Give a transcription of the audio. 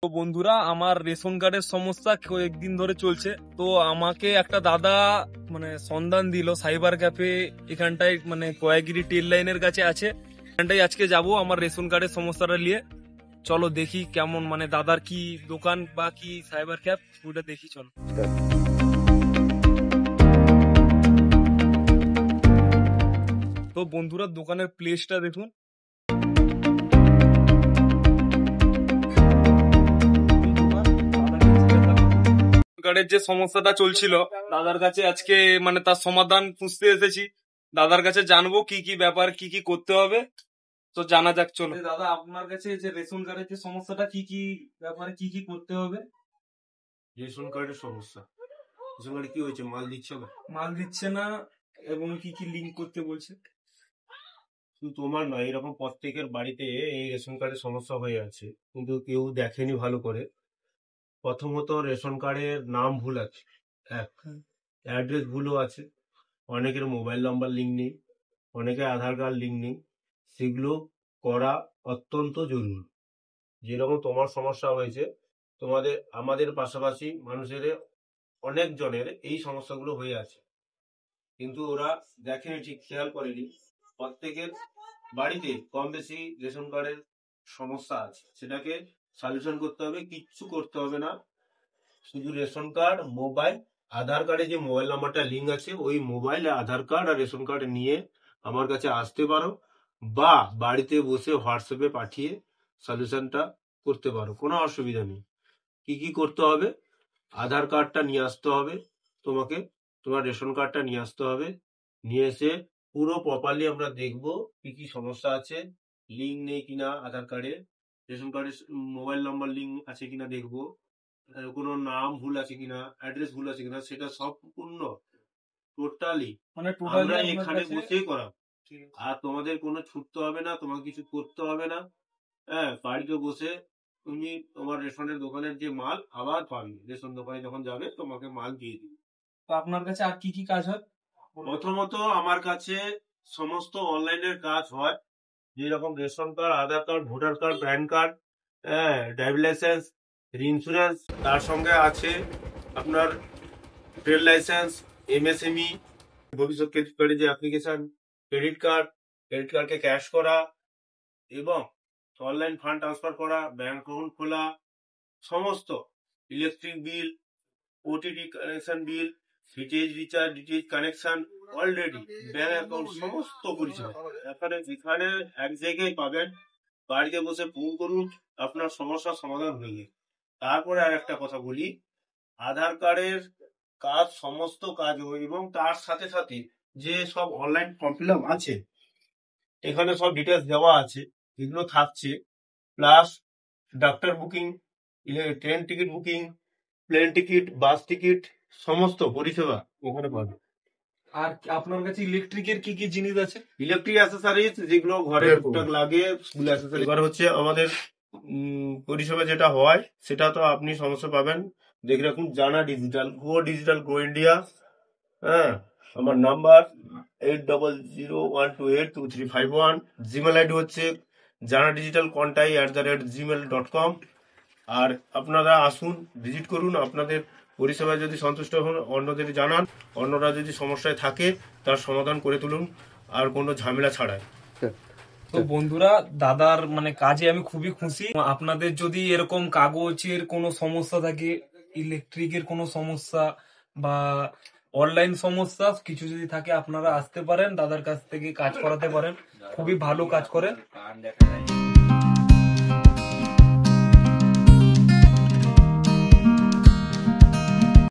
তো বন্ধুরা, আমার রেশন কার্ডের সমস্যা কয়েকদিন ধরে চলছে। তো আমাকে একটা দাদা সন্ধান দিল সাইবার ক্যাফে এখানটায়, কয়েকগিরি টেল লাইনের কাছে আছে। এখানটায় আজকে যাব আমার রেশন কার্ডের সমস্যাটা নিয়ে। চলো দেখি কেমন, দাদার কি দোকান বা কি সাইবার ক্যাফ, ওটা দেখি চলো। তো বন্ধুরা, দোকানের প্লেসটা দেখুন। কার্ডের যে সমস্যাটা চলছিল দাদার কাছে আজকে তার সমাধান খুঁজতে এসেছি। দাদার কাছে জানবো কি কি ব্যাপার, কি কি করতে হবে। তো জানা যাক, চলো। দাদা, আপনার কাছে যে রেশন কার্ডের যে সমস্যাটা, কি কি ব্যাপারে কি কি করতে হবে? রেশন কার্ডের সমস্যা, রেশন কার্ডে কি হয়েছে? মাল দিচ্ছে না। মাল দিচ্ছে না এবং কি কি লিঙ্ক করতে বলছে। শুধু তোমার নয়, এরকম প্রত্যেকের বাড়িতে এই রেশন কার্ডের সমস্যা হয়ে আছে, কিন্তু কেউ দেখেনি ভালো করে। প্রথমত রেশন কার্ডের নাম ভুল আছে, এক অ্যাড্রেস ভুলও আছে, অনেকের মোবাইল নাম্বার লিঙ্ক নেই, অনেকের আধার কার্ড লিঙ্ক নেই। সেগুলো করা অত্যন্ত জরুরি। যেরকম তোমার সমস্যা হয়েছে, আমাদের পাশাপাশি মানুষের অনেক জনের এই সমস্যাগুলো হয়ে আছে, কিন্তু ওরা দেখেনি, ঠিক খেয়াল করেনি। প্রত্যেকের বাড়িতে কম বেশি রেশন কার্ডের সমস্যা আছে, সেটাকে সলিউশন করতে হবে। কিচ্ছু করতে হবে না, শুধু রেশন কার্ড, মোবাইল, আধার কার্ডে যে মোবাইল নাম্বারটা লিঙ্ক আছে, ওই মোবাইল, আধার কার্ড আর রেশন কার্ড নিয়ে আমার কাছে আসতে পারো, বা বাড়িতে বসে হোয়াটসঅ্যাপে পাঠিয়ে সলিউশনটা করতে পারো, কোনো অসুবিধা নেই। কি কি করতে হবে? আধার কার্ডটা নিয়ে আসতে হবে তোমাকে, তোমার রেশন কার্ডটা নিয়ে আসতে হবে। নিয়ে এসে পুরো প্রপারলি আমরা দেখব কি কি সমস্যা আছে, লিঙ্ক নেই কিনা আধার কার্ডে, রেশন কার্ডের মোবাইল নাম্বার লিঙ্ক আছে কিনা দেখবো, কোনো নাম ভুল আছে কিনা, অ্যাড্রেস ভুল আছে কিনা, সেটা সম্পূর্ণ টোটালি আমরা এখানে বসেই করাবো। আর তোমাদের কোনো ছুটতে হবে না, তোমাকে কিছু করতে হবে না। হ্যাঁ, বাড়িতে বসে তুমি তোমার রেশনের দোকানের যে মাল আবার পাবে, রেশন দোকানে যখন যাবে তোমাকে মাল দিয়ে দিবে। তো আপনার কাছে আর কি কি কাজ হয়? প্রথমত আমার কাছে সমস্ত অনলাইনের কাজ হয়, যেরকম ration card, Aadhaar card, voter card, PAN card, হ্যাঁ, ড্রাইভিং লাইসেন্স, ইন্স্যুরেন্স, তার সঙ্গে আছে আপনার ট্রেড লাইসেন্স, এমএসএমই, ভবিষ্যৎ ক্রেডিট কার্ডের যে অ্যাপ্লিকেশন, ক্রেডিট কার্ডকে ক্যাশ করা, এবং অনলাইন ফান্ড ট্রান্সফার করা, ব্যাংক অ্যাকাউন্ট খোলা, সমস্ত electric bill, OTT connection bill, DTH recharge, DTH connection, already bank account, সমস্ত পরিষেবা এখানে এক জায়গায় পাবেন। বাড়িতে বসে ফোন করুন, আপনার সমস্যার সমাধান হয়ে যাবে। তারপরে আর একটা কথা বলি, আধার কার্ডের কাজ, সমস্ত কাজ এবং তার সাথে সাথে যে সব অনলাইন ফর্ম ফিল আপ আছে, এখানে সব ডিটেলস দেওয়া আছে, এগুলো থাকছে। Plus doctor booking, train ticket booking, plane ticket, bus ticket, সমস্ত পরিষেবা ওখানে পাবে। আর আপনার কাছে ইলেকট্রিকের কি কি জিনিস আছে? ইলেকট্রিক অ্যাসেসরিজ, যেগুলো ঘরে টুকটাক লাগে, স্কুল অ্যাসেসরি। এবার হচ্ছে আমাদের পরিষেবা যেটা হয়, সেটা তো আপনি সমস্যা পাবেন। দেখে রাখুন, জানা ডিজিটাল, গো ইন্ডিয়া। হ্যাঁ, আমার নাম্বার 8001282351। জিমেল আইডি হচ্ছে janadigitalcontai@gmail.com। আর আপনারা আসুন, ভিজিট করুন, আপনাদের পরিষেবায় যদি সন্তুষ্ট হন অন্যদের জানান, অন্যরা যদি সমস্যায় থাকে তার সমাধান করে তুলুন, আর কোনো ঝামেলা ছাড়াই। তো বন্ধুরা, দাদার কাজে আমি খুবই খুশি। আপনাদের যদি এরকম কাগজের কোনো সমস্যা থাকে, ইলেকট্রিকের কোনো সমস্যা বা অনলাইন সমস্যা কিছু যদি থাকে, আপনারা আসতে পারেন, দাদার কাছ থেকে কাজ করাতে পারেন। খুবই ভালো কাজ করেন।